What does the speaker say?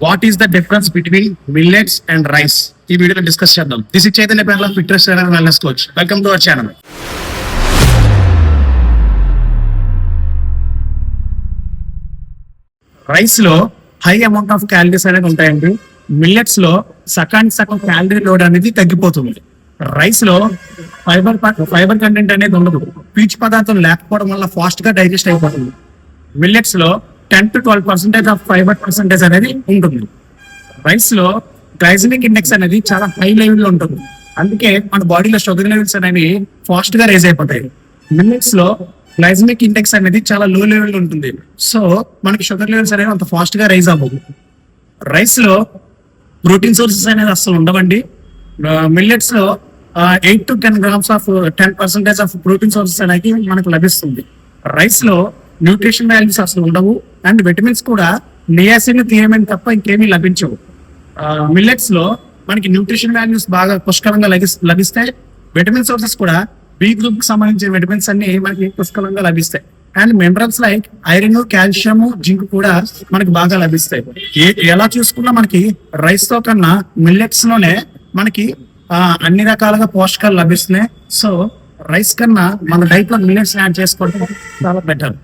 What is the difference between millets and rice? ఈ వీడియోలో discuss చేద్దాం. దిస్ ఇస్ చైతన్య పేర్ల fitness trainer and wellness coach. Welcome to our channel. Rice లో high amount of calories అనేది ఉంటాయండి. Millets లో సకానికి సగం క్యాలరీ లోడ్ అనేది తగ్గిపోతుంది. రైస్ లో ఫైబర్ కంటెంట్ అనేది ఉండదు. పీచు పదార్థం లేకపోవడం వల్ల ఫాస్ట్ గా డైజెస్ట్ అయిపోతుంది. మిల్లెట్స్ లో 10 to 12% ఆఫ్ ఫైబర్ పర్సెంటేజ్ అనేది ఉంటుంది. రైస్ లో గ్లైసెమిక్ ఇండెక్స్ అనేది చాలా హై లెవెల్ లో ఉంటుంది. అందుకే మన బాడీలో షుగర్ లెవెల్స్ అనేవి ఫాస్ట్ గా రైజ్ అయిపోతాయి. మిల్లెట్స్ లో గ్లైసెమిక్ ఇండెక్స్ అనేది చాలా లో లెవెల్ లో ఉంటుంది. సో మనకి షుగర్ లెవెల్స్ అనేవి అంత ఫాస్ట్ గా రైజ్ అవ్వవు. రైస్ లో ప్రోటీన్ సోర్సెస్ అనేది అసలు ఉండవండి. మిల్లెట్స్ లో 8 to 10 grams of 10% of protein sources అనేది మనకు లభిస్తుంది. రైస్ లో న్యూట్రిషన్ వాల్యూస్ అసలు ఉండవు. అండ్ విటమిన్స్ కూడా నియాసిన్, థియామిన్ తప్ప ఇంకేమీ లభించవు. మిల్లెట్స్ లో మనకి న్యూట్రిషన్ వాల్యూస్ బాగా పుష్కలంగా లభిస్తాయి. విటమిన్ సోర్సెస్ కూడా బి గ్రూప్ కి సంబంధించిన విటమిన్స్ అన్ని మనకి పుష్కలంగా లభిస్తాయి. And minerals like iron, calcium, zinc కూడా మనకి బాగా లభిస్తాయి. ఎలా చూసుకున్నా మనకి రైస్ తో కన్నా మిల్లెట్స్ లోనే మనకి అన్ని రకాలుగా పోషకాలు లభిస్తున్నాయి. సో రైస్ కన్నా మన డైట్ లో మిల్లెట్స్ యాడ్ చేసుకోవడం చాలా బెటర్.